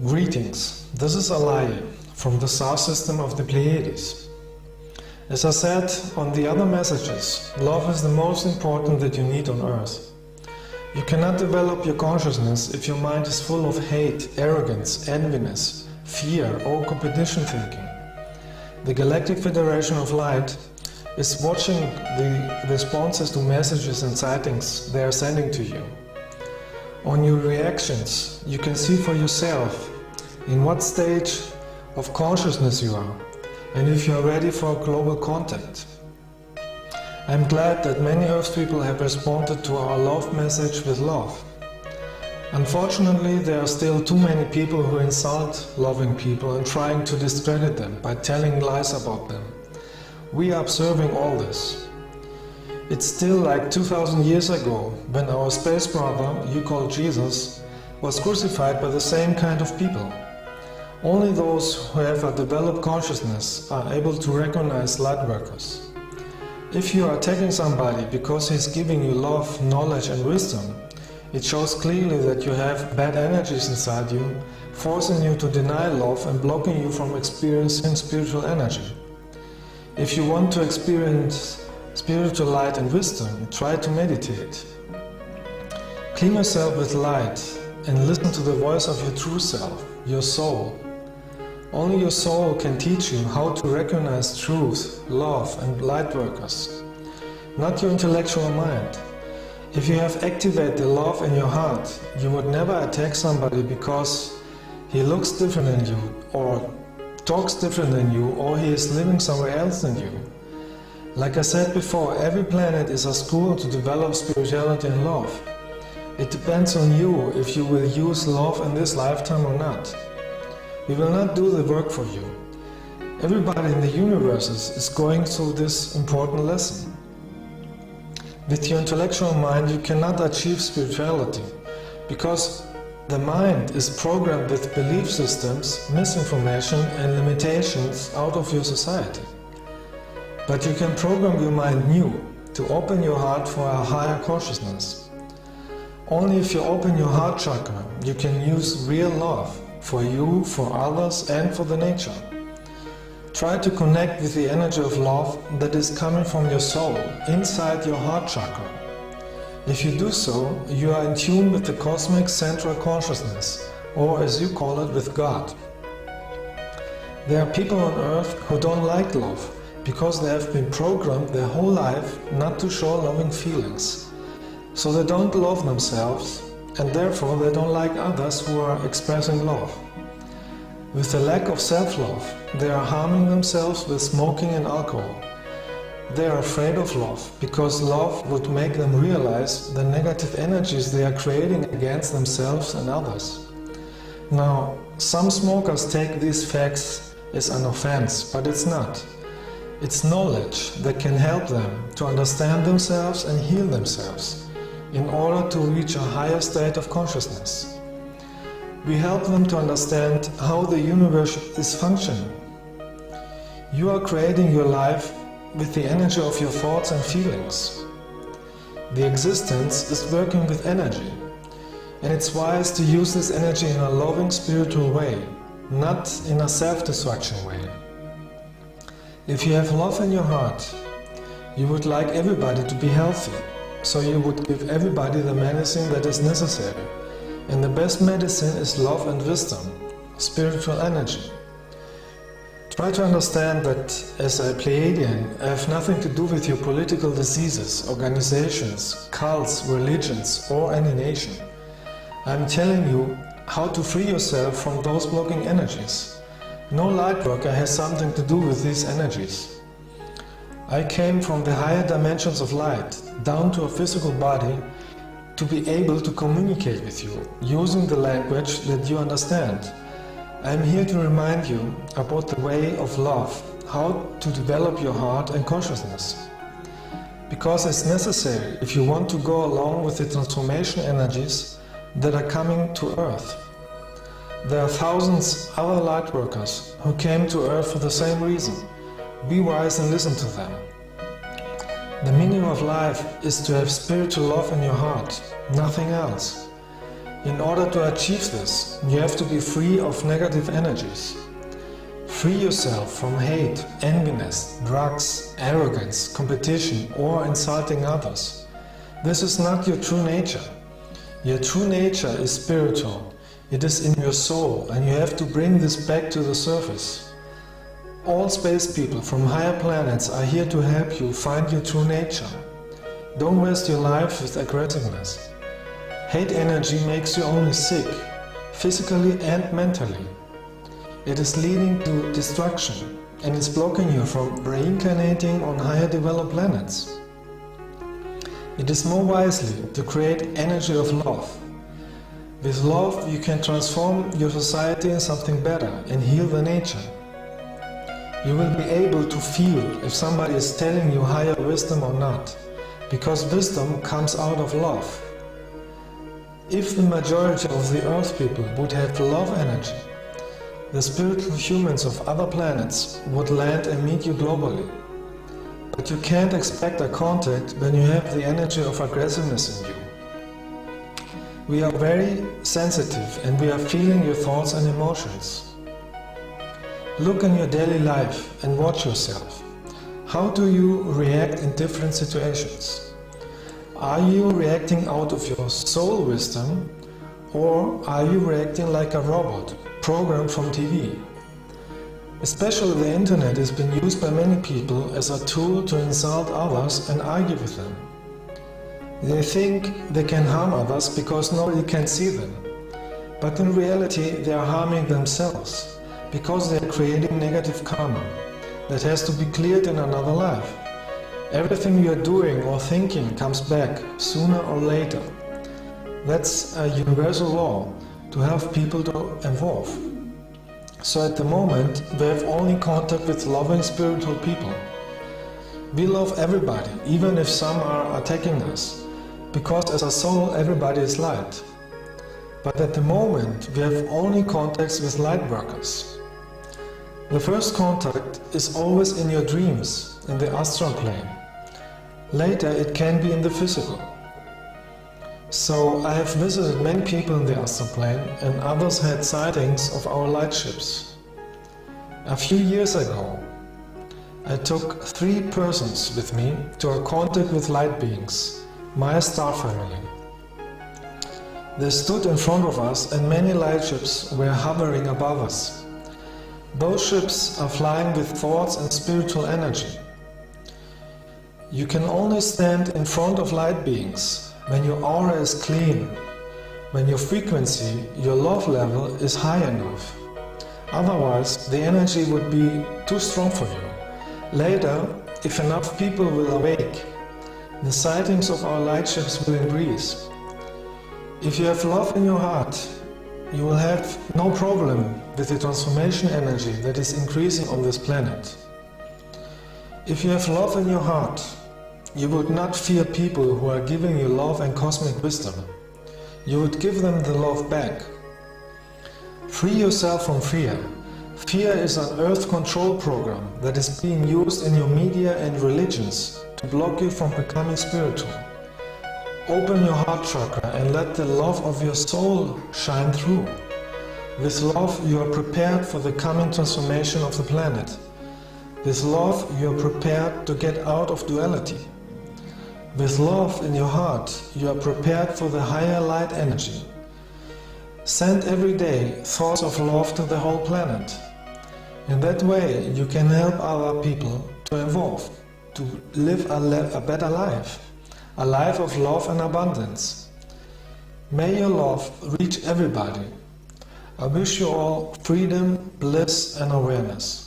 Greetings, this is Alaya from the star system of the Pleiades. As I said on the other messages, love is the most important that you need on earth. You cannot develop your consciousness if your mind is full of hate, arrogance, enviness, fear or competition thinking. The Galactic Federation of Light is watching the responses to messages and sightings they are sending to you. On your reactions, you can see for yourself in what stage of consciousness you are and if you are ready for global contact. I am glad that many Earth people have responded to our love message with love. Unfortunately, there are still too many people who insult loving people and trying to discredit them by telling lies about them. We are observing all this. It's still like 2000 years ago, when our space brother, you call Jesus, was crucified by the same kind of people. Only those who have a developed consciousness are able to recognize light workers. If you are attacking somebody because he's giving you love, knowledge and wisdom, it shows clearly that you have bad energies inside you, forcing you to deny love and blocking you from experiencing spiritual energy. If you want to experience spiritual light and wisdom, try to meditate. Clean yourself with light and listen to the voice of your true self, your soul. Only your soul can teach you how to recognize truth, love and light workers, not your intellectual mind. If you have activated the love in your heart, you would never attack somebody because he looks different than you, or talks different than you, or he is living somewhere else than you. Like I said before, every planet is a school to develop spirituality and love. It depends on you if you will use love in this lifetime or not. We will not do the work for you. Everybody in the universe is going through this important lesson. With your intellectual mind you cannot achieve spirituality, because the mind is programmed with belief systems, misinformation and limitations out of your society. But you can program your mind new, to open your heart for a higher consciousness. Only if you open your heart chakra, you can use real love for you, for others and for the nature. Try to connect with the energy of love that is coming from your soul, inside your heart chakra. If you do so, you are in tune with the cosmic central consciousness, or as you call it, with God. There are people on earth who don't like love, because they have been programmed their whole life not to show loving feelings. So they don't love themselves, and therefore they don't like others who are expressing love. With the lack of self-love, they are harming themselves with smoking and alcohol. They are afraid of love, because love would make them realize the negative energies they are creating against themselves and others. Now, some smokers take these facts as an offense, but it's not. It's knowledge that can help them to understand themselves and heal themselves in order to reach a higher state of consciousness. We help them to understand how the universe is functioning. You are creating your life with the energy of your thoughts and feelings. The existence is working with energy, and it's wise to use this energy in a loving spiritual way, not in a self-destruction way. If you have love in your heart, you would like everybody to be healthy, so you would give everybody the medicine that is necessary. And the best medicine is love and wisdom, spiritual energy. Try to understand that as a Pleiadian, I have nothing to do with your political diseases, organizations, cults, religions or any nation. I am telling you how to free yourself from those blocking energies. No light worker has something to do with these energies. I came from the higher dimensions of light, down to a physical body, to be able to communicate with you, using the language that you understand. I am here to remind you about the way of love, how to develop your heart and consciousness. Because it's necessary if you want to go along with the transformation energies that are coming to Earth. There are thousands other light workers who came to Earth for the same reason. Be wise and listen to them. The meaning of life is to have spiritual love in your heart, nothing else. In order to achieve this, you have to be free of negative energies. Free yourself from hate, enviness, drugs, arrogance, competition, or insulting others. This is not your true nature. Your true nature is spiritual. It is in your soul, and you have to bring this back to the surface. All space people from higher planets are here to help you find your true nature. Don't waste your life with aggressiveness. Hate energy makes you only sick, physically and mentally. It is leading to destruction and is blocking you from reincarnating on higher developed planets. It is more wisely to create energy of love. With love you can transform your society in something better and heal the nature. You will be able to feel if somebody is telling you higher wisdom or not, because wisdom comes out of love. If the majority of the Earth people would have love energy, the spiritual humans of other planets would land and meet you globally. But you can't expect a contact when you have the energy of aggressiveness in you. We are very sensitive and we are feeling your thoughts and emotions. Look in your daily life and watch yourself. How do you react in different situations? Are you reacting out of your soul wisdom, or are you reacting like a robot, programmed from TV? Especially the internet has been used by many people as a tool to insult others and argue with them. They think they can harm others because nobody can see them. But in reality they are harming themselves, because they are creating negative karma that has to be cleared in another life. Everything you are doing or thinking comes back sooner or later. That's a universal law to help people to evolve. So at the moment we have only contact with loving spiritual people. We love everybody, even if some are attacking us, because as a soul everybody is light. But at the moment we have only contacts with light workers. The first contact is always in your dreams, in the astral plane. Later it can be in the physical. So I have visited many people in the astral plane, and others had sightings of our light ships. A few years ago I took 3 persons with me to a contact with light beings, my star family. They stood in front of us and many light ships were hovering above us. Those ships are flying with thoughts and spiritual energy. You can only stand in front of light beings when your aura is clean, when your frequency, your love level is high enough. Otherwise, the energy would be too strong for you. Later, if enough people will awake, the sightings of our light ships will increase. If you have love in your heart, you will have no problem with the transformation energy that is increasing on this planet. If you have love in your heart, you would not fear people who are giving you love and cosmic wisdom. You would give them the love back. Free yourself from fear. Fear is an earth control program that is being used in your media and religions to block you from becoming spiritual. Open your heart chakra and let the love of your soul shine through. With love you are prepared for the coming transformation of the planet. With love you are prepared to get out of duality. With love in your heart you are prepared for the higher light energy. Send every day thoughts of love to the whole planet. In that way you can help other people to evolve, to live a better life, a life of love and abundance. May your love reach everybody. I wish you all freedom, bliss and awareness.